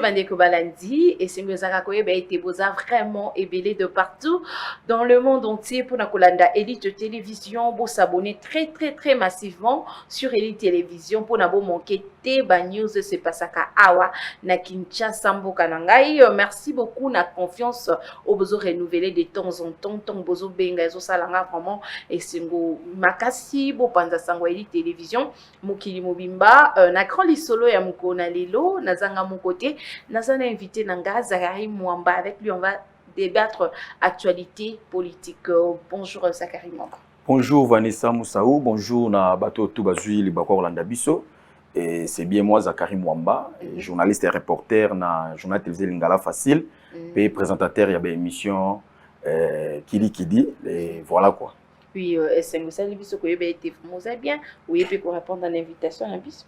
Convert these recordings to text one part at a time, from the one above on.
Bandeko Balandi et c'est Mozaka Koyeba été boza vraiment ébélé de partout dans le monde entier pour Nakolanda Elite Télévision pour s'abonner très massivement sur Elite Télévision pour n'abo manquer ba news c'est pas ça ka awa na Kinshasa mboka nangai. Merci beaucoup na confiance au besoin renouveler de temps en temps tant besoin benga ezo salanga vraiment et singo makasi bo panza sango Elite Télévision mokili mobimba na grand lisolo ya mukona lelo nazanga mon côté nazana invité nanga Zakari Mwamba. Avec lui on va débattre actualité politique. Bonjour Zakari Mwamba. Bonjour Vanessa Moussaou, bonjour na bato Toubazui Libako Orlando Bisso. Et c'est bien moi Zakari Mwamba, journaliste et reporter na journal télévisé Lingala Facile, et présentateur il y a une émission Kili Kidi et voilà quoi. Puis est-ce que ça Bisso que été bien ou il peut répondre à l'invitation à Bisso.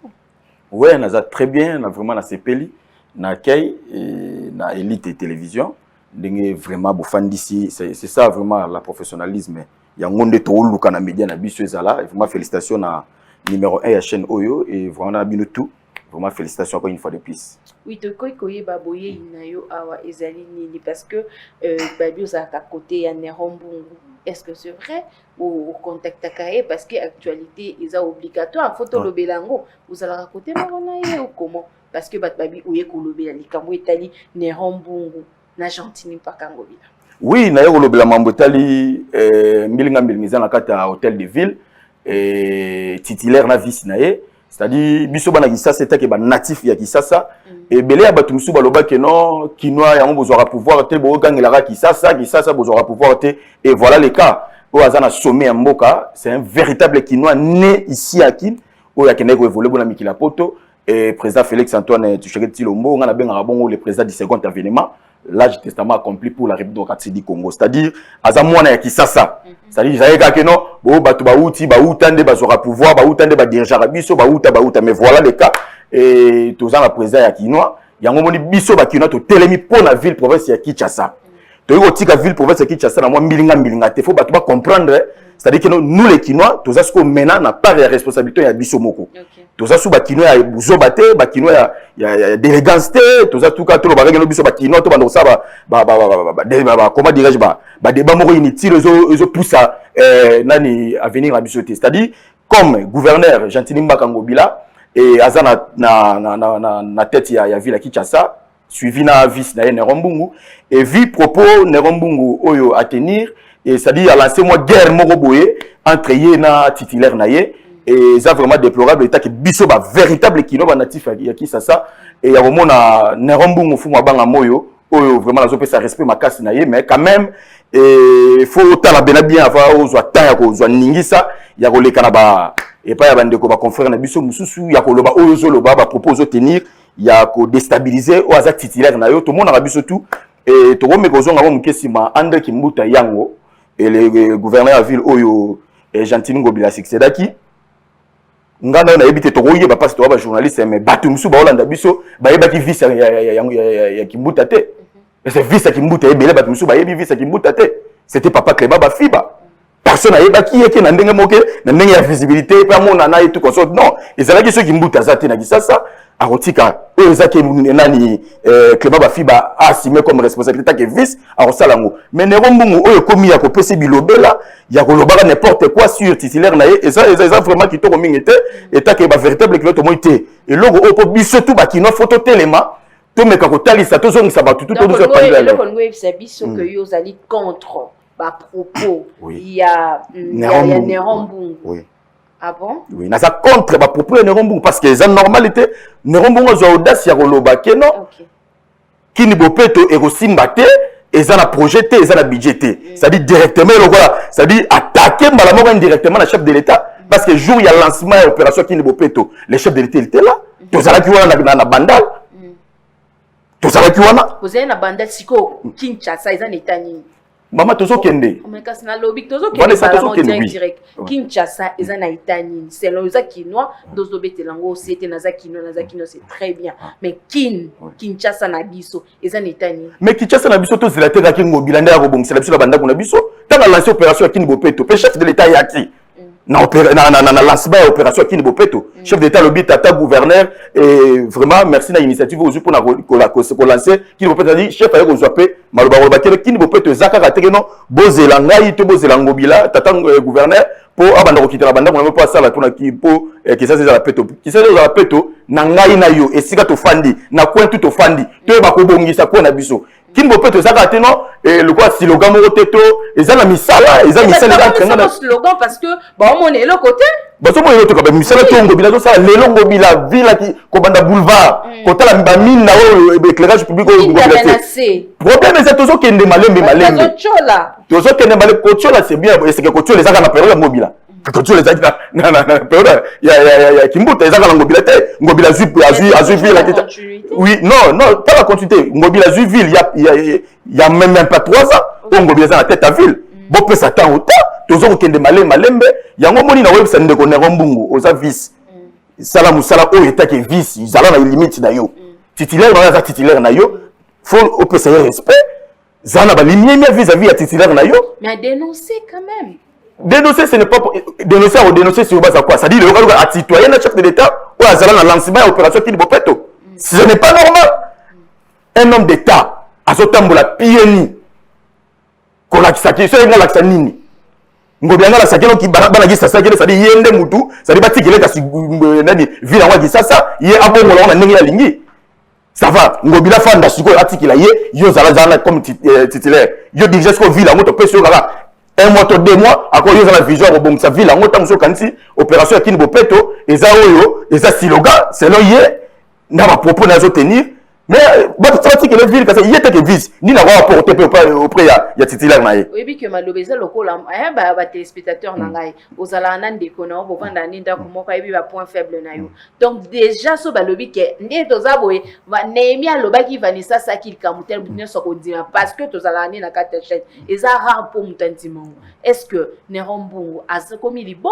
Ouais, on a très bien, on a vraiment na CPLI, na Kay et na Elite Télévision. Vraiment fan d'ici, c'est ça vraiment le professionnalisme. Il y a un monde de tout le canal média na Bisso ezala, vraiment félicitations na numéro 1 à chaîne Oyo et vraiment bien tout. Vraiment félicitations encore une fois de plus. Oui, te koy baboye inayo awa ezali nini parce que babi ozaka côté ya Nerombungu. Est-ce que c'est vrai ou contact akaye parce que actualité est obligatoire photo le belango vous allez raconter na ou comment parce que babi oye kolobela likambo etali Nerombungu na Gentini pakango bila. Oui, na yo kolobela mambo etali mbilinga mbilingiza na kata hôtel de ville et titulaire na vice nae c'est-à-dire biso bana Kisasa c'était que natif ya Kisasa et belé ya batu musu baloba que non kinois ya bozora pouvoir te bo gangela Kisasa bozora pouvoir te et voilà le cas au azana sommet ya mboka c'est un véritable kinois né ici à Kin au ya kende ko évoluer bona mikila poto et président Félix Antoine Tshisekedi Tshilombo ngana benga bongo le président du second avènement l'âge du testament accompli pour la République démocratique du Congo c'est-à-dire azamwana ya Kisasa c'est-à-dire j'avais que non bo batu bauti bautande bazora pouvoir bautande ba dirigeant biso bauta mais voilà le cas et tous ans la président ya Kinois yango moni biso ba Kinois to telemi pour la ville province ya Kinshasa to yo tika ville province ya Kinshasa na moi milinga te faut batu ba comprendre c'est-à-dire que nous les Kinois tous asko maintenant na part de responsabilité ya biso moko tous asko ba Kinois ya buzo bate ba Kinois ya d'élégance te tous asko ka to ba ngelo biso ba Kinois to ba ndosaba ba comment dirais-je ba débat moko inutile zo poussa nani à venir à biso te c'est-à-dire comme gouverneur Gentini Mbakango Bila et azana na tête ya ville à Kinshasa suivi na vice na Nerombungu et vu propos Nerombungu oyo à tenir et c'est-à-dire à lancer moi guerre moroboye entre yé na titulaire na yé et ça vraiment déplorable état que biso ba véritable kino ba natif ya Kinshasa et ya vraiment na Nerombungu fu mwa banga moyo oyo vraiment la zope sa respect makasi na yé mais quand même et faut tala bien avant ozwa temps ya ko zwa ningisa ya ko lekana ba et pas ya bandeko ba confrère na biso mususu ya ko loba oyo zo loba ba propose tenir ya ko déstabiliser o aza titulaire na yo to mona ba biso tout et to romeko zonga ba mukesima André Kimbuta yango et le gouverneur de la ville oyo Gentini Ngobila succédaki ngana na ebité to roye ba passe to ba journaliste mais batu musu ba Olanda biso ba yeba ki vice ya Kimbuta te et c'est vice Kimbuta ebele batu musu ba yebi vice Kimbuta te c'était papa Kleba ba fiba personne a yeba ki yeke na ndenge moke na ndenge ya visibilité pa mona na et tout comme ça non et c'est là que ceux Kimbuta zate na Kisasa a rotika eux zake nani Kleba ba fiba assumé comme responsabilité que vice a rosalango mais Nerombungu oyo komi ya ko pese bilobela ya ko lobaka n'importe quoi sur titulaire na et ça vraiment qui to komingete et ta ke ba véritable que to moité et logo opo biso tout ba kino photo telema to meka ko talisa to zongisa ba tout to zo pandela le kongo ebisa biso que yo zali contre ba propos il y a Nerombungu oui. Ah bon? Oui, na ça contre ba propos de Nerombungu parce que les normalité Nerombungu zo audace ya koloba ke non. Kini bopeto e kosimbate et ça na projeté et ça na budgété. C'est-à-dire directement c'est-à-dire attaquer malamoko indirectement le chef de l'État parce que jour il y a lancement et opération Kini bopeto, le chef de l'État il était là. To zala ki wana na bandal. To zala ki wana. Vous avez na bandal siko Kinshasa ils en état ni. Mama tozo kende. Mais kasi na lobby tozo kende direct. Kinshasa ils en état ni. C'est là za kinois dozo betelango c'était na za kino c'est très bien. Mais Kinshasa na biso ils en état ni. Mais Kinshasa na biso to zela te ka Ngobila nda ko bongisa biso na banda ko na biso. Ta na lancer opération Kini bopeto, pe chef de l'État yaki. na lancement ya opération Kini Bopeto. Chef d'État lobby tata gouverneur et vraiment merci na initiative aujourd'hui pour ko lancer Kini Bopeto dit chef ayo kozwape maloba Kini Bopeto zaka katekeno bozela ngai to bozela ngobila tata gouverneur pour abanda kokitela banda mo pas ça la pour que ça c'est la peto qui c'est la peto na ngai na yo esika to fandi na coin tout to fandi to ba ko bongisa ko na biso Kini Bopeto zaka teno et le quoi slogan mo teto eza na misala eza misala na slogan parce que ba on est le côté ba so mo yoto ka ba misala to ngobila to ça lelo ngobila ville qui ko banda boulevard ko tala ba mine na éclairage public ko ngobila problème c'est toujours kende malembe toujours kende malembe ko chola c'est bien est-ce que ko chola zaka na période ngobila ko chola zaka na période ya kimbuta zaka na ngobila te ngobila azui ville la oui non pas la continuité ngobila azui ville il y a même pas 3 ans ngobila za na tête à ville bo pesa temps autant toujours kende malembe yango moni na website ndeko na Mbungu oza vice sala musala o etake vice zala na limite na yo titulaire na za titulaire na yo faut au pesa respect zana ba limite vis-à-vis ya titulaire na yo mais à dénoncer quand même. Dénoncer, ce n'est pas pour dénoncer ou dénoncer sur base à quoi? Ça dit le citoyen, le chef de l'État, ou à Zala, lancement et opération Kini Bopeto. Ce n'est pas normal. Un homme d'État, à ce temps, la PNI, qu'on a qui c'est un laxanini. Ngobianga la sakeno qui barabana qui s'assagene, ça dit yende mutu, ça dit bati keleka si nani vila wa gisasa, yé abongo la on a nengi la lingi. Ça va, ngobila fanda siko atikila yé, yo zala comme titulaire. Yo déjà ce qu'on vit la moto peso là. 1 mois, 2 mois, à cause de la vision, bon, ça vit la moto, opération Kini Bopeto, et ça, et ça, slogan, c'est là, n'a pas propos n'a tenir, mais, ça dit que la ville, il y a des vis, ni n'a pas porté auprès, il y a titulaire, oui, puis que malobéza, le col, téléspectateurs, n'angai, aux alanan des connards, au vent d'un inda, comme moi, il y a point faible, naïo. Donc, déjà, ce balobi, qui est, n'est aux aboués, va n'aimer à l'oba qui va nissa, ça qu'il camoutel, bien sûr, qu'on dit, parce que tous alané n'a qu'à t'acheter, et ça rare pour moutantimon. Est-ce que, Nerombo, à ce comme il est bon,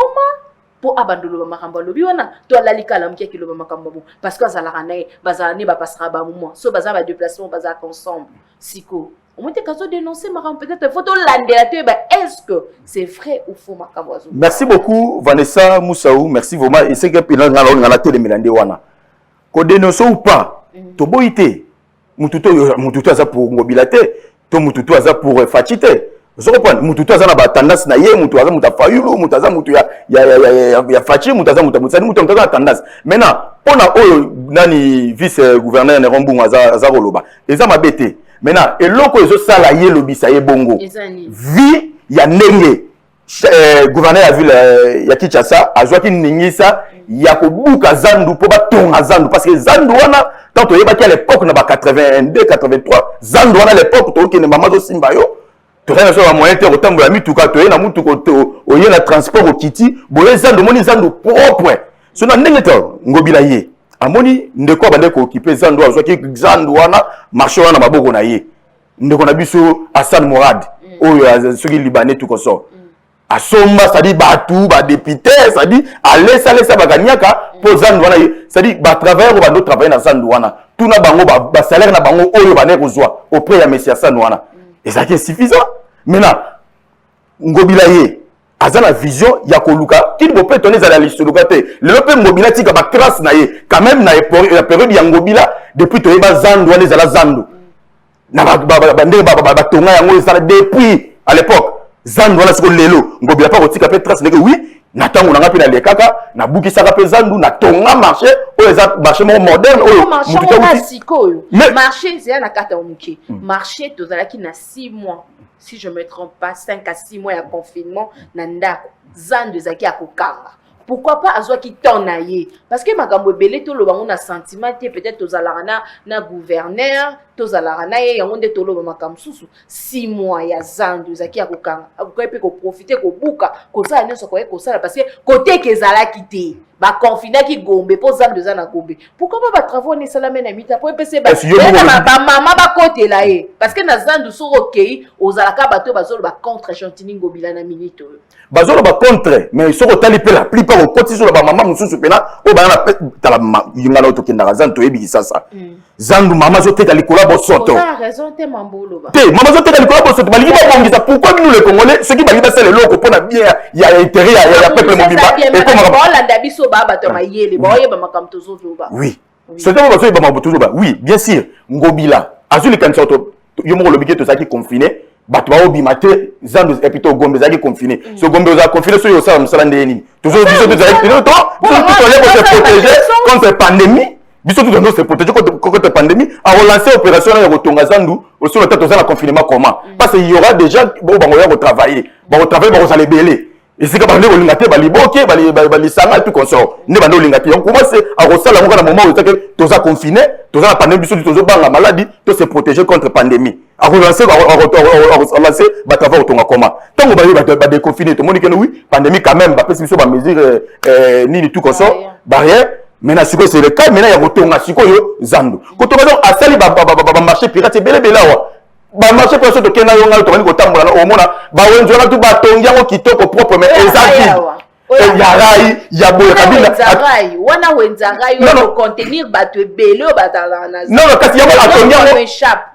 pour abandonner le makamba lobi wana toi la lika la mkia ki lo makamba bon parce que ça la ranae bazane ba passera ba moment so baza ba déplacement baza ensemble siko on m'a dit qu'à dénoncer makamba peut-être photo landela te ba est-ce que c'est vrai ou faux makamba zo. Merci beaucoup Vanessa Moussaou, merci vraiment et c'est que pina ngala télé melande wana ko dénoncer ou pas to boité mututo aza pour mobilité to mututo aza pour fatité. Je comprends, mututu azana ba tendance na ye, mutu aza muta fayulu, mutu aza mutu ya fachi, mutu aza muta tendance. Maintenant, on a nani vice gouverneur Nerombu aza roloba. Eza mabete. Maintenant, et loko ezo sala ye lobisa ye bongo. Vi ya ndenge gouverneur ya ville ya Kinshasa azwaki ningisa ya kobuka zandu po ba tonga zandu parce que zandu wana tant to yebaki à l'époque na ba 82 83 zandu wana à l'époque to okene mama zo simba yo. Tu as un moyen de temps pour la mituka, tu as un moyen transport au Kiti, boye zandu moni zandu propre. Ce n'est pas ngobila ye. Amoni ndeko bande ko occupé zandu azo ki zandu wana marché wana maboko na ye. Ndeko na biso Hassan Mourad oyo soki libanais tout comme ça. Asomba ça dit batu ba député ça dit allez ça baganyaka pour zandu wana ça dit ba travailler ou ba d'autres travailler na zandu wana. Tout na bango ba salaire na bango oyo bane kozwa auprès ya monsieur Hassan wana. Et ça qui est suffisant. Maintenant, ngobila ye azana vision ya koluka Kini Bopeto les ala lisoluka te le pe ngobila tika ba trace na ye quand même na la période ya ngobila depuis to yeba zandu les ala zandu na ba tonga yango ça depuis à l'époque zandu la siko lelo ngobila pa kotika pe trace ndeke oui na tango na ngapi na lekaka na buki saka pe zandu na tonga marché o les marché moderne o marché c'est na kata omuki marché to zala ki na 6 mois. Si je ne me trompe pas, 5 à 6 mois de confinement, Nandako, Zandu Zaki à Kokanga. Pourquoi pas Azwa qui t'en aille? Parce que Magambo Belé, tout le monde a sentiment, peut-être aux alarana, na gouverneur, tous alarana, et on est tout le monde a 6 mois, il y a Zandu Zaki à Kokanga. Vous pouvez profiter, qu'on bouka, qu'on ça, parce que côté que Zala quitté. Ba confiné qui gombe pour Zandu Zana gombe. Pourquoi pas travaux ne salamé na mita pour PC ba maman ba côté là parce que na Zandu so OK aux alaka bato bazolo ba contre Chantini ngobila na minute. Bazolo ba contre mais so otali pe la plupart au côté sur ba maman mususu pena o ba na tala yingala to kinda Zandu to ebi sasa. zandu mama zo teka likolo bosoto raison te mambolo ba te mama zo teka likolo bosoto balingi ba bongisa pourquoi nous les congolais ceux qui balingi ba sala loko pona bien ya intérêt ya peuple mobimba et comme ba landa biso ba bato mayele ba oyeba makamto zo ba oui c'est ça ba so ba mabutu ba oui bien sûr ngobila azuli kanisa to yo mo lobike to saki confiné bato ba obima te zandu et plutôt gombe zaki confiné so gombe za confiné so yo sala musala ndeni toujours biso to zaki to se protéger contre pandémie biso tout doit se protéger contre la pandémie à relancer l'opération à Rotonga Zandu aussi le temps de confinement comment parce qu'il y aura déjà bon va travailler va aller belé et c'est que bande olingate bali boké bali sanga tout consort ne bande olingate on commence à resala ngana moment où que toza confiné toza la pandémie biso tozo banga maladie to se protéger contre pandémie à relancer va travailler Rotonga comment tant que va déconfiner tout le monde que oui pandémie quand même parce que biso ba mesure ni tout consort barrière. Maintenant, c'est le cas, maintenant, il y a un sikoyo zandu. Quand on va à sali marché pirate, c'est bel belawa. Ba marché pirate de Kenya yonga to bani ko tambola na omona ba wenjona tu ba tongia ngo kitoko propre mais exact. Yarai ya boya kabila. Yarai, wana wenzarai yo contenir ba to belé batala na. Non, kasi yango atongia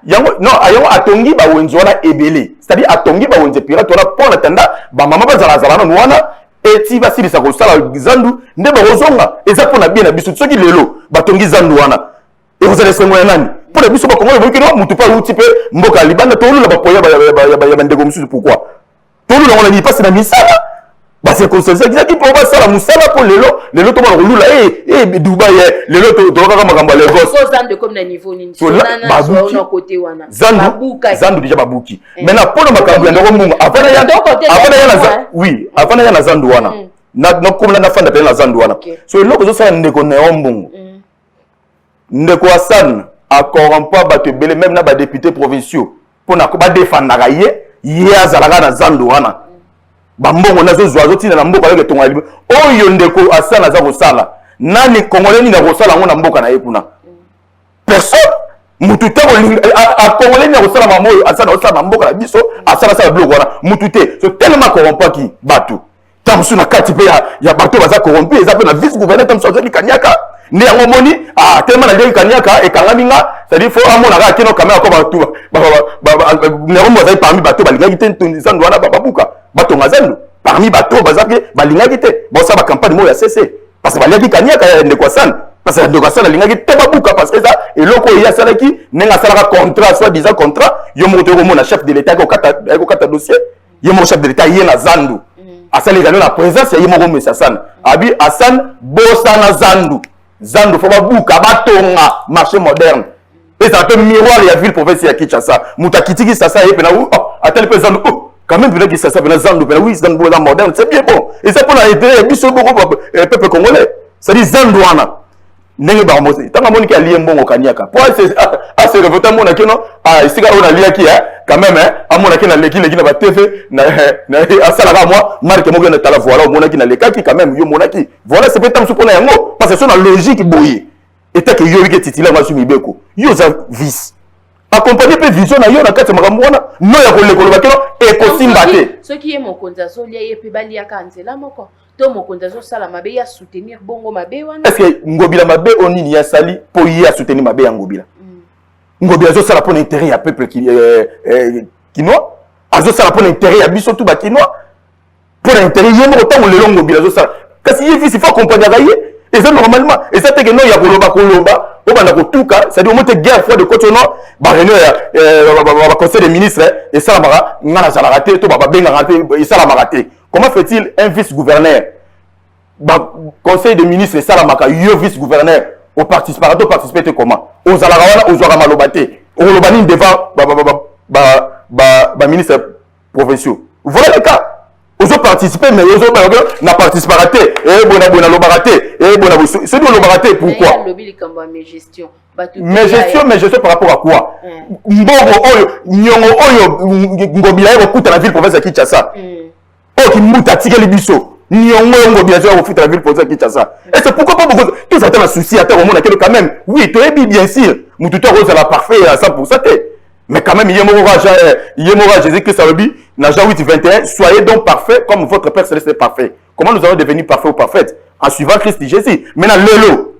yango non, yango atongi ba wenjona ebele. C'est-à-dire atongi ba wenze pirate ora pona tanda ba mama ba zala zala no wana et si va si ça kosala zandu nde ba rozonga eza pona bien na biso soki lelo batongi zandu wana et vous allez se moyen nani pour les biso ba kongo boki no mutu pa uti pe mboka libanda to lula ba poya ba ndego musu pourquoi to lula on a dit pas na misala ba c'est comme ça qui pour ba sala musala pour lelo to ba lula Dubaï lelo to ka makamba les gosses so zandu comme na niveau nini so na côté wana zandu déjà babuki maintenant pour makambo ya ndoko mungu afana ya oui afana ya na zandu wana na comme na fanda pe na zandu wana so eloko zo sa ndeko na ombungu ndeko Hassan a corrompa ba te belé même na ba députés provinciaux pour na ko ba défendre ye azalaka na zandu wana bambongo nazo zwazo tina na mboka leke tonga libe oyo ndeko Hassan aza kosala nani congolais ni na kosala ngo na mboka na ye kuna personne mutu te a congolais ni na kosala mamoyo Hassan osala na mboka na biso asala sala bloko wana mutu te so tellement corrompa ki batu tamsu na kati pe ya bato baza corrompu eza pe na vice gouverneur tamsu azali kanyaka ne yango moni tellement na kanyaka e kangaminga c'est-à-dire faut amona ka kino kamera ko batu ne rombo azali parmi bato balingaki te ntonzandu wana babuka bato ngazandu parmi bato bazaki balingaki te bosa ba campagne mo ya CC parce que balingaki kanyaka ndeko Hassan parce que ndeko Hassan alingaki te babuka parce que ça eloko ya salaki nenga salaka contrat soit disant contrat yo mo to ko mona chef de l'état ko kata dossier yo mo chef de l'état yena zandu asali gano la présence ya yimo ko Hassan abi Hassan bosa na zandu faut babuka batonga marché moderne et ça peut miroir ya ville province ya Kinshasa mutakitiki sasa yepe na atel pe zandu quand même peut-être que ça s'appelle zandu mais oui zandu la moderne c'est bien bon et ça pour la aider biso beaucoup peuple congolais ça dit zandu wana ndenge ba mosi tanga moni ki aliye mbongo kaniaka pour se revoter mona kino isika ona liaki quand même amona kina leki na ba TV na asala ka moi marque mo na tala voilà mona kina lekaki quand même yo mona ki voilà c'est peut-être pour na yango parce que c'est une logique boye et tant que yo ki titila ma sumi beko yo za vice accompagner pe vision na yo na kati makambo wana no ya kolekolo bakelo ekosimba te ce qui est mon konza so lia ye pe bali ya kanzela moko to mon konza so sala mabe ya soutenir bongo mabe wana est-ce que ngobila mabe onini ya sali pour y soutenir mabe ya ngobila ngobila zo sala pour l'intérêt ya peuple kinois azo sala pour l'intérêt ya biso tout ba kinois pour l'intérêt yemo autant le long ngobila zo sala kasi yefi il faut accompagner gaye et ça normalement et ça te que non ya kolomba obanda kotuka c'est-à-dire au moins guerre froide de côté non ba réunion ya conseil des ministres et ça la ngana ça la raté to ba benga raté et ça la raté comment fait-il un vice-gouverneur ba conseil des ministres et ça la maka yo vice-gouverneur au participer comment aux alarawana aux ora malobate au lobani devant ba ministres provinciaux voilà le cas aux participer mais aux autres n'a participé et bona lobaraté et bona c'est de lobaraté pourquoi mais gestion par rapport à quoi mbongo oyo nyongo oyo ngobila eko kuta na ville province ya Kinshasa o ki muta tikeli biso nyongo ngobila zo ko futa la ville province ya Kinshasa et c'est pourquoi pas beaucoup tout ça un souci à terre au monde quand même oui tu es bien sûr mututo rose la parfait à 100% mais quand même Yemora Jésus-Christ a dit dans Jean 8:21 soyez donc parfaits comme votre Père céleste est parfait. Comment nous allons devenir parfaits ou parfaites en suivant Christ Jésus. Maintenant lelo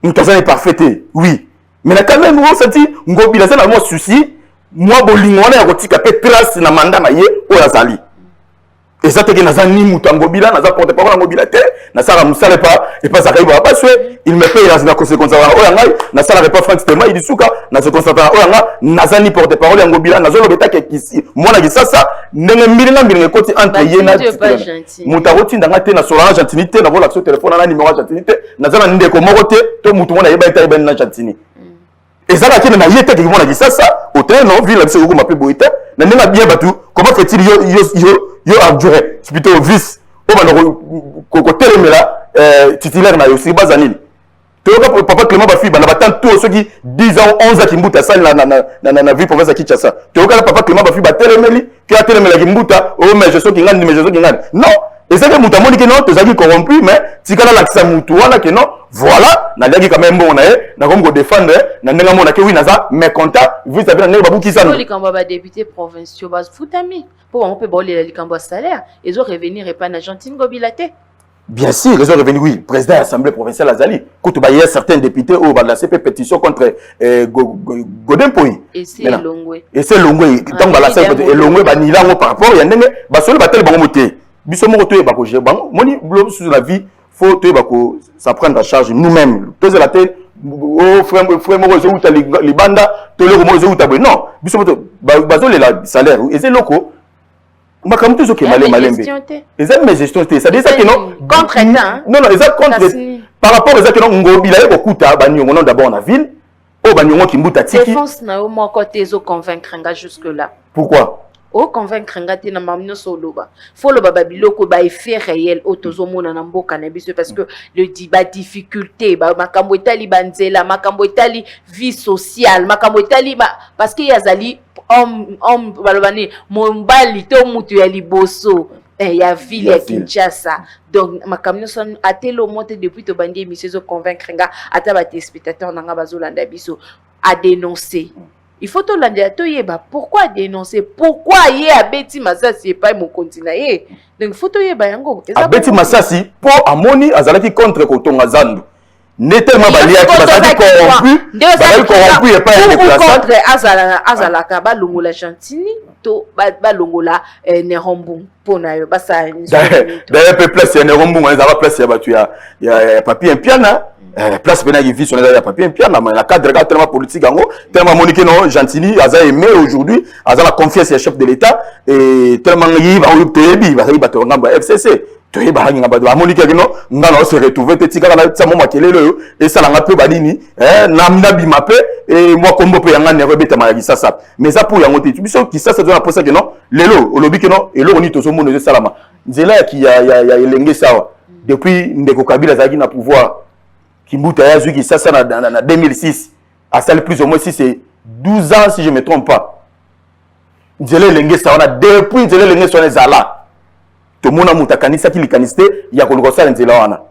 nous sommes parfaits oui Mais quand même on senti ngobila ça na mo souci moi bolingona ya kotika pe trace na mandat na ye o yazali. Et ça te que naza ni mutangobila naza porte parole ngobila te na sala musale pas et pas ça kaiba parce que il me paye la conséquence wa o yangai na sala pas Frank Stema il disuka na se constater o yanga naza ni porte parole ngobila nazo lobeta ke kisi mwana kisasa ndenge mbilinga mbilinga koti entre ye na mutaroti ndanga te na sola gentilité na vola sur téléphone na numéro gentilité naza na ndeko moko te to mutu mona yeba ita na gentini. Et ça, qui n'a yété qui m'a dit ça, au train, non, ville, c'est où m'a pu boiter, n'a pas bien battu. Comment fait-il yo abjuré, c'est plutôt vice, au côté là, titulaire n'a aussi bas anil. Tu vois, papa Clément Bafi, bah, n'a pas tous ceux qui 10 ans, 11 ans qui m'boutent à ça, na vie province à Kinshasa. Tu vois, papa Clément Bafi, bah, téléméli, qui a téléméli qui m'boutent, oh, mais je sais qu'il gagne, mais je sais qu'il gagne. Non! Et c'est que Moutamoni qui non, tu as corrompu, mais si tu as l'accès Moutouana qui non, voilà, n'a dit quand même bon, n'a comme défendre, n'a pas mon accueil, n'a mais content, vous savez, n'a pas qui ça. Les cambas députés provinciaux, bas foutami, pour on peut voler les cambas salaires, ils ont revenir et pas en Argentine gobilaté. Bien sûr, ils ont revenu, oui, président de l'Assemblée provinciale Azali, quand il y a certains députés où la CP pétition contre Godin Poy. Et c'est Longwe. Et c'est Longwe, donc la CP Longwe, bah, ni là, par rapport, il y a un bah, seul bataille, bon, moté. Bisomo to e bako jebang moni blob sur la vie faut to e bako ça prendre en charge nous-mêmes tous la tête oh frère mo zo uta libanda to le mo zo uta bo non bisomo to bazo le la salaire et c'est loko makam to zo ke malé malembe et ça mes gestion c'est ça dit ça que non contre non non ça contre par rapport à ça que non ngobila e bokuta banyongo non d'abord na ville oh banyongo ki mbuta tiki défense na au mo côté zo convaincre nga jusque là pourquoi o convaincre ngati na mamno soloba faut le babiloko ba effet réel autozo mona na mboka na biso parce que le débat difficulté ba makambo etali banzela makambo etali vie sociale makambo etali parce que yazali homme balobani mombali to mutu ya liboso ya ville ya Kinshasa donc makamno son atelo monte depuis to bandi émission convaincre nga ata ba téléspectateurs nanga bazolanda biso à dénoncer. Il faut tout l'indéter, pourquoi dénoncer? Pourquoi y a Betty Massassi et pas mon continent? Donc il faut tout y bayango. A Betty Massassi pour Amoni Azalaki contre Kotonga Zandu. N'est tellement balia qui Bazali corrompu et pas contre Azalaka Balongola Chantini to Balongola Nerombu Ponayo Basa. D'ailleurs peu place il Nerombu on les a place il y a papier un piana. Place Bena qui vit sur les papiers piana mais la cadre tellement politique en haut tellement Monique non Gentili Aza aimé aujourd'hui Aza la confiance au chef de l'État et tellement il va au Tébi va y battre ngamba FCC to ba hanga ba Monique non ngana se retrouver te tika na tsa moma kelelo et ça la peu badini namna bimape et moi kombo pe yanga ne rebeta ma sasa mais ça pour yango te biso qui ça doit penser que non lelo olobi que non et lo ni to so mono de salama nzela qui ya elenge sawa depuis ndeko Kabila zaki na pouvoir Kimbuta ya Zuki ça dans 2006 à ça plus ou moins si c'est 12 ans si je me trompe pas. Nzele lenge ça on a depuis nzele lenge ça on est là. Tout le monde a monté kanisa qui likaniste il y a koloko ça nzela wana.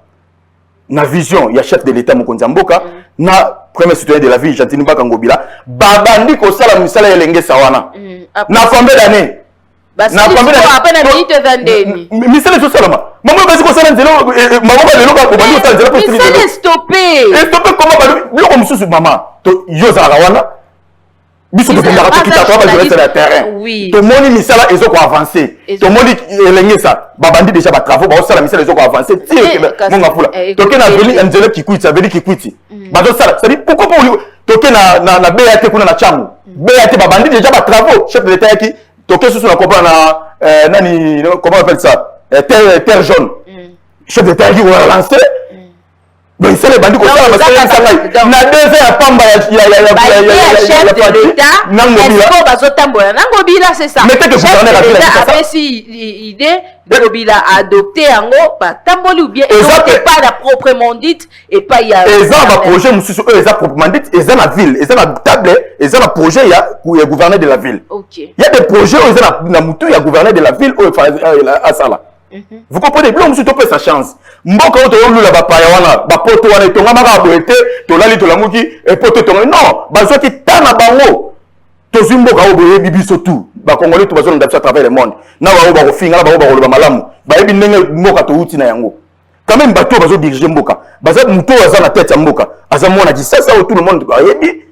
Na vision il y a chef de l'état Mokonzi Mboka na premier citoyen de la ville Gentini Bakangobila babandi ko sala misala ya lenge ça wana. Na combien d'années? Na combien d'années? Misala so salama. Maman va se concernant maman va le local pour aller au stade pour se stopper. Et stopper comment va le comme sous maman. To yoza rawana. Biso de la raté qui t'a pas joué sur le terrain. Oui. To moni misala ezo ko avancer. To moni elenge ça. Babandi déjà ba travaux ba osala misala ezo ko avancer. Ti mon ngafula. To ke na veli angela qui quitte, ça veut dire qui quitte. Ba do sala, ça dit pourquoi pour to ke na BAT kuna na changu. BAT babandi déjà ba travaux, chef de l'état qui to ke sous la comprendre na nani comment on appelle ça? Terre jaune. Chef de terre qui va lancer. Mais c'est les bandits comme ça. Na deuxième pamba chef de l'État. Est-ce que Bazotambola Nangobila c'est ça. Mais que gouverneur a fait ça. Si idée Nangobila a adopté en gros pas Tamboli ou bien et pas la proprement dite et pas il y a. Et ça va projet monsieur eux ils a proprement dite et ça la ville et ça la table et ça la projet il y a gouverneur de la ville. OK. Il y a des projets où ils a na mutu il y a gouverneur de la ville où à ça là. Vous comprenez bien, monsieur Topé sa chance. Mboka oto yolu la bapaya wana, bapoto wana itonga maka aboete, tolali tolamuki, et poto tonga. Non, bazo ki tana bango. Tozu mboka oboye bibiso tout. Ba Congolais to bazo ndapsa à travers le monde. Na ba oba ko finga, na ba oba ko loba malamu. Ba yebi ndenge mboka to uti na yango. quand même bateau bazo diriger mboka baza muto aza na tête ya mboka aza mona kisasa tout le monde ayebi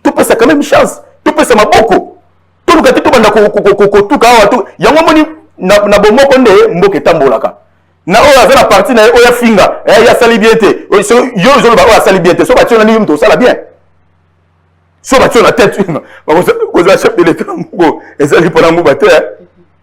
tout peut ça quand même chance tout peut ça maboko tout le gâteau tout banda ko tout ka wa tout yango moni na bomoko nde mboka etambolaka na oyo aza na parti na oyo finga ya sali bien te yo zo ba oyo sali bien te so ba tiona ni mto sala bien so ba tiona tête une ko za chef de l'état moko ezali pona mboka te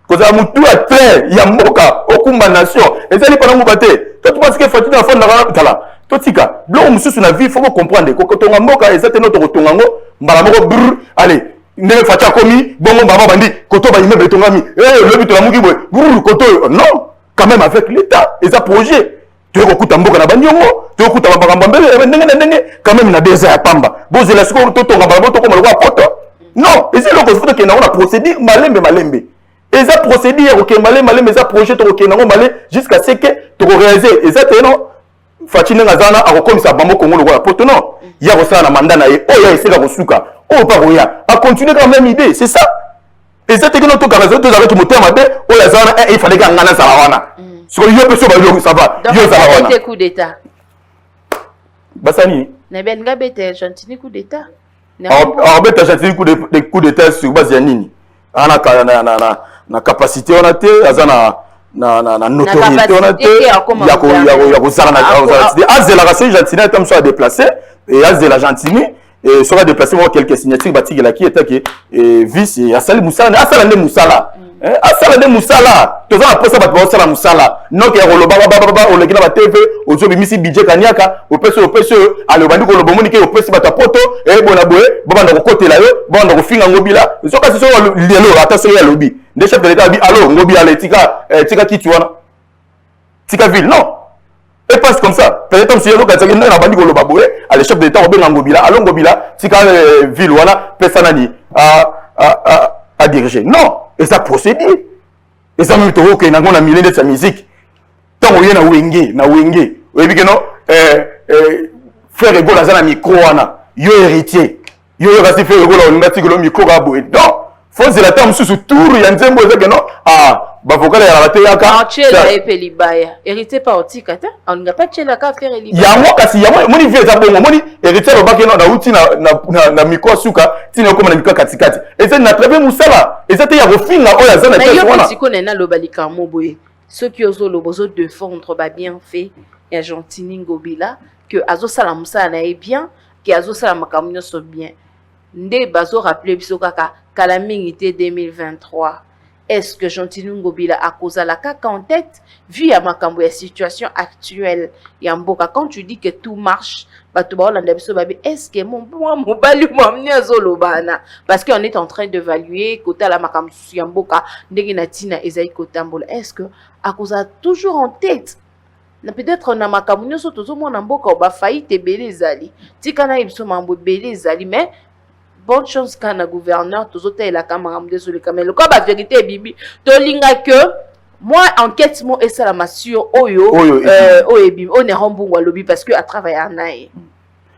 koza mutu a très ya mboka okumba nation ezali pona mboka te to tu penses que Fatine na fond na tala to tika blo mususu na vie faut comprendre ko tonga mboka ezate no to tonga ngo mbala moko brr allez ndenge Fatia komi bongo baba bandi koto ba immeuble tongami le but la muki boy brr koto non quand même avec l'état et ça projet tu okuta mboka na bandiongo tu okuta makambo mbele ndenge quand même na déjà ya pamba boze la siko to tonga bala to ko malwa poto non et c'est le ko que na on a procédé malembe et ça procédure OK malembe ça projet to OK nango malé jusqu'à ce que tu réaliser et ça non Fatine ngazana akokomisa bambo kongo lokola poto non ya ko sala na mandat na ye oya eseka ko suka o pa roya a continuer quand même idée c'est ça et ça te que notre caractère tous avec mon terme o la zana il fallait que ngana sala wana so yo pe so ba yo ça va yo sala wana donc coup d'état basani na ben ngabete Argentine coup d'état alors beta Argentine coup d'état sur base ya nini ana na capacité on a té azana na notoriété on a té ya ko sala na azela ka c'est Argentine tam so a déplacer et azela Argentine et sera déplacé moi quelques signatures bâti la qui était que vice et asali musala asala musala asala de musala to za après ça ba sala musala non que roloba baba o lekina ba TV o zo bimisi budget kaniaka o peso ale bandi ko lobo monike o peso ba poto e bona boye baba ndako kotela yo baba ndako finga ngobila so ka so lelo attention ya lobi de chef de l'état bi alors ngobila le tika kituana tika ville non et passe comme ça peut-être si yo ka tsaki na bandi ko loba boye ale chef de l'état obenga ngobila alors ngobila tika ville wana pesa nani à diriger non et ça procédure et ça même to que na ngona milé de sa musique tant on na wenge oui bien non faire ego la zana micro wana yo héritier yo resti faire ego la ngati ko micro ga boye non faut se la temps sous tour ya nzembo que non ba vocal ya raté ya ka chela et pelibaya hérité pas otika ta on n'a pas chela ka faire libaya ya mo kasi ya mo ni vie za bongo mo ni hérité ba ke na uti na micro suka tino comme na micro katikati et c'est na travail musala et c'était ya refinga oya zana te wana mais yo na lobalika mo boye ceux qui osent le bozo défendre ba bien fait et Argentine ngobila que azo sala musala na e bien que azo sala makamnyo so bien nde bazo rappeler biso kaka kala mingité 2023. Est-ce que Argentine ngobila a causé la caca en tête vu à makambo la situation actuelle yamboka quand tu dis que tout marche est-ce que mon bali bana parce qu'on est en train d'évaluer côté la makambo yamboka ndengina tina ezai kotambola est-ce que a causé toujours en tête na peut-être na makambo nyoso tozomona mboka ba faillite belé zali tikana ibso mambo belé zali mais bonne chance quand le gouverneur toujours la caméra désolé quand même le quoi la vérité bibi tolinga que moi enquête mo et ça la massure oyo oyebi on est rembongo lobby parce que à travailler en aïe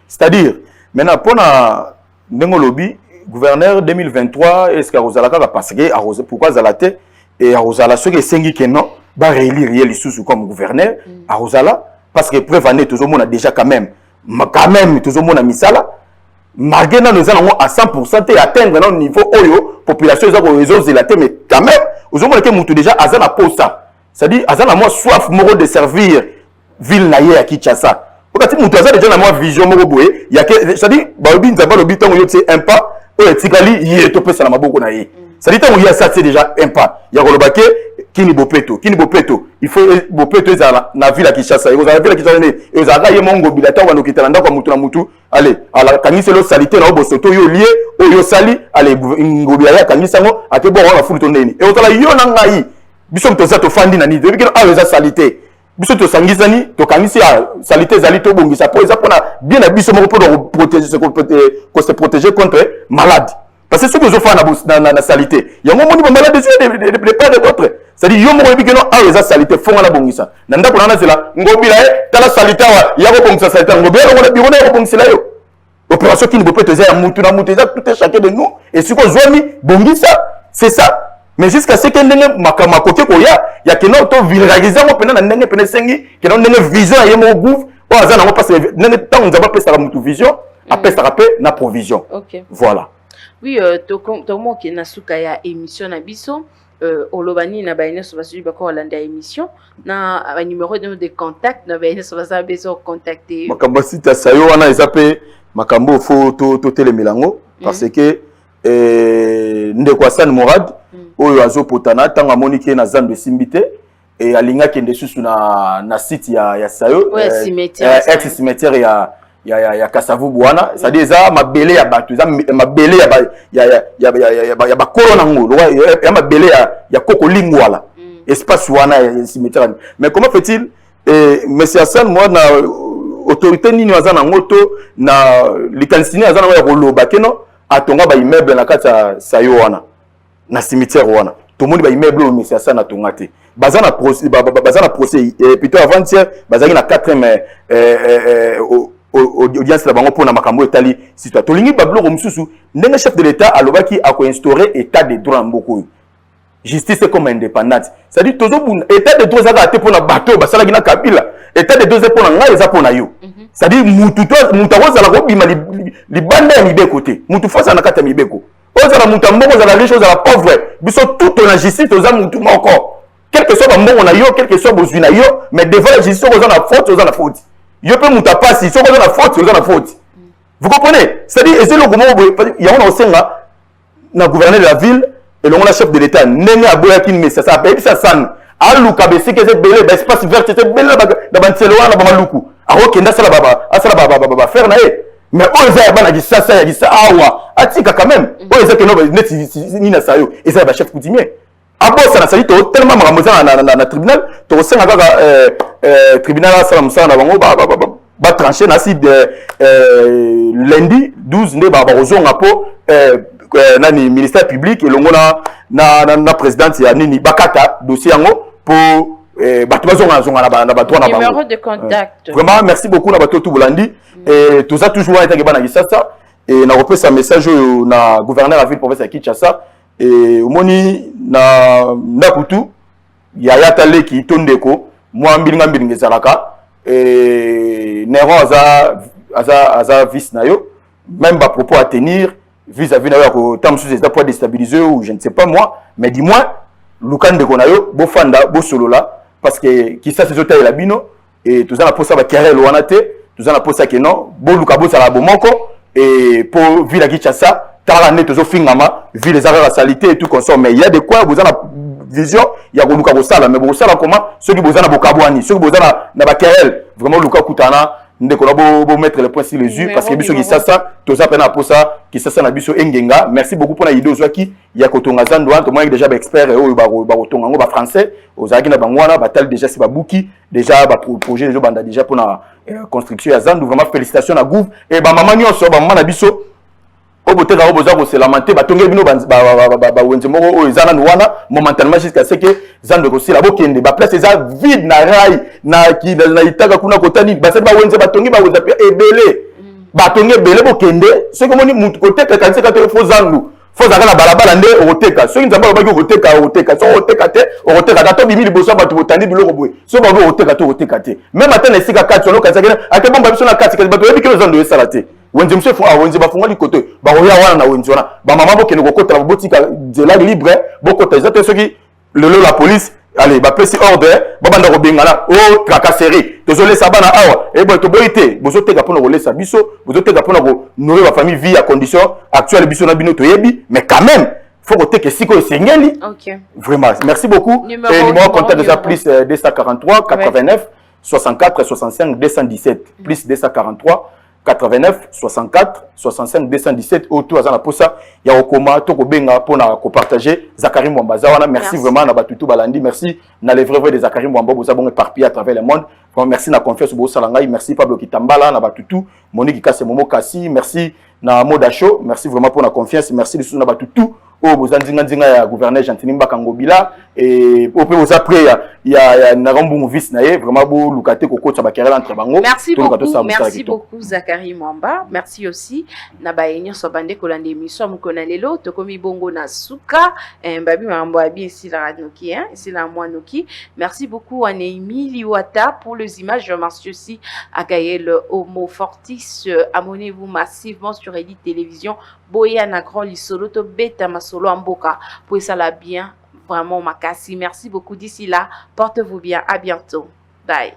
c'est-à-dire maintenant pour na ndengo lobby gouverneur 2023 est-ce qu'arozalaka va passer arrosé pourquoi zalate et arozala ce que sengi que non ba réélire les sous comme gouverneur arozala parce que preuve année toujours on a déjà quand même toujours on a misala malgré nous allons à 100% et atteindre notre niveau oyo population ils ont réseau zélaté mais quand même aux hommes que mutu déjà azana posta c'est-à-dire azana moi soif moro de servir ville naye à Kinshasa wakati mutu azana déjà na moi vision moro boye ya que c'est-à-dire ba obi nzamba lobi tango yo c'est un pas oyo tikali ye to pesa na maboko na ye c'est-à-dire tango ya ça c'est déjà un pas ya kolobake kini bopeto il faut bopeto ezala na ville à Kinshasa et vous avez vu la Kinshasa et vous avez ye mongo bilata wa ndokitana ndako mutu na mutu allez ala kanisa lo salité na obosoto yo lié oyo sali allez ngobia ya kanisa ngo ate bo wa fulu to neni et otala yo na ngai biso mtoza to fandi na ni depuis que a eza salité biso to sangisani to kanisa salité zali to bongisa po eza pona bien na biso moko pour se protéger contre malade parce que ce que je fais na salité yango moni ba malade de pas de d'autres c'est-à-dire yo moko bi que non a eza salité fonga na bongisa na ndako na zela ngobila tala salité wa ya ko bongisa salité ngobila ngona biro na ko bongisa yo opération qui ne peut pas te dire mutu na mutu tout est chacun de nous et ce que zomi bongisa c'est ça mais jusqu'à ce que ndenge makoke ko ya que non to vulgariser mo pena na ndenge pena sengi que non ndenge vision ya mo gouv o azana mo parce ndenge tant nous avons pesa mutu vision apesa rapé na provision. OK. Voilà. Oui, to mo ke na suka ya émission na biso olobani na baine so basuji bako olanda émission na numéro de contact na baine so basa beso contacter. Makambo sita sayo wana esape makambo fo to telemilango parce que ndeko Hassan Mourad oyo azopotana tanga monike na zando simbite et alinga kende susu na site ya sayo ex cimetière ya Kasavu bwana c'est-à-dire ça mabele ya batu ça mabele ya ba corona ngolo ya mabele ya koko lingwala espace wana cimetière. Mais comment fait-il monsieur Hassan moi na autorité nini wazana ngoto na likansini azana wa koloba keno atonga ba immeuble na kata sayo wana na cimetière wana tout monde ba immeuble o monsieur Hassan atonga te bazana procès plutôt avant-hier bazaki na 4e audience la bango pona makambo etali situation tolingi bablo mususu ndenge chef de l'état alobaki ako instaurer état de droit mboko justice comme indépendante c'est-à-dire tozo buna état de droit zaka te pona bato basala gina kabila état de droit pona ngai eza pona yo c'est-à-dire mutu akozala kobima libanda ya mibeko te mutu fosa na kata ya mibeko ozala mutu mbongo ozala riche ozala pauvre biso tout na justice toza mutu moko quel que soit ba mbongo na yo quel que soit bozwi na yo mais devant la justice oza na faute yo pe muta pasi soko oza na faute vous comprenez c'est-à-dire ese le gomo il y a on osenga na gouverneur de la ville et le chef de l'état nene aboyaki mais ça paye ça san aluka besike ze belé ba espace vert c'est belé da banselo wana ba maluku akokenda sala baba faire na e mais oza ya bana gisasa ya gisa awa atika quand même oza que no net ni na sayo et ça ba chef coutumier abosa na sali to tellement makambo na tribunal to senga kaka tribunal asala musala na bango ba trancher na si lundi 12 nde ba ozonga po nani ministère public elongo na présidente ya nini bakata dossier yango pour bato bazonga na bato na bango numéro de contact. Vraiment merci beaucoup na bato tout bolandi et tout ça toujours été ke bana gisasa et na repesa message na gouverneur la ville province ya Kinshasa et omoni na ndakutu ya yatale ki tondeko moi mbilinga ngezalaka et Nero aza vice na yo même ba propos à tenir vis-à-vis na yo ko tam sous état pour déstabiliser ou je ne sais pas moi mais dis-moi lukande ko na yo bo fanda bo solola parce que qui ça c'est zota la bino et tout ça na posa ba querelle wana te tout ça na posa que non bo luka bo sala bo moko et pour ville Kinshasa tala ne tozo fingama vu les erreurs à salité et tout consomme mais il y a de quoi vous en a vision il y a luka bo sala mais bo sala comment ceux qui bozana bo kabwani ceux qui bozana na ba querelle vraiment luka kutana ndeko na bo mettre les points sur les yeux parce que biso qui ça toza pena pour ça qui ça na biso engenga merci beaucoup pour la idée ozwaki ya kotonga zando to moi déjà ba expert oyo ba kotonga ngo ba français ozaki na bangwana batal déjà c'est ba buki déjà ba projet les banda déjà pour la construction ya zando vraiment félicitations à gouv et ba mama nyonso ba mama na biso oboteka oboza ko se lamenter batonge bino ba wenze moko oyo zana nwana momentanément jusqu'à ce que zando ko sila bokende ba place eza vide na rai na ki na itaka kuna kotani ba se ba wenze batonge ba wenza pe ebele batonge ebele bokende ce que moni mutu koteka kanise ka te fo zandu fo zaka na balabala nde okoteka so nzamba ba okoteka so okoteka te okoteka tato bimi liboso batu botandi biloko boye so ba okoteka te même atana esika kati ono kanisa kena ate bomba biso na kati batu yebi kilo zando esala te wenze mse fo wenze bafunga likoto ba oya wana na wenze wana ba mama bokende kokota botika de la libre bokota ezate soki lelo la police allez ba pesi ordre babanda ko bengana o tracasserie tozole sabana awa e bo to boité bozoteka pona ko lesa biso bozoteka pona ko nourrir la famille vie à condition actuelle biso na bino to yebi mais quand même faut que que siko esengeli. OK. Vraiment merci beaucoup. Et numéro contact déjà plus 243 89 64 65 217 plus 243 89 64 65 217 autour à la posa ya okoma to ko benga pona ko partager Zakari Mwamba wana merci vraiment na batutu balandi merci na les vrais de Zakari Mwamba boza bon éparpillé à travers le monde merci na confiance bo salangai merci Pablo Kitambala na batutu Monique Kasse Momo Kasi merci na Modacho merci vraiment pour la confiance merci les sous na batutu o boza nzinga ya gouverneur Gentini Mbaka Ngobila et au peu aux après ya Narambu vice nae vraiment beau lukate ko coach ba carrière entre bango. Merci beaucoup Zachary Mwamba. Merci aussi na ba yenyo so bande ko lande émission mukona lelo to komi bongo na suka babi mambo abi ici la radnoki hein ici la moinoki. Merci beaucoup à Neimi Liwata pour les images. Je remercie aussi à Gaël Homo Fortis. Abonnez-vous massivement sur Elite Télévision. Boya na grand lisolo to beta masolo amboka pour ça la bien vraiment makasi. Merci beaucoup d'ici là. Portez-vous bien. À bientôt. Bye.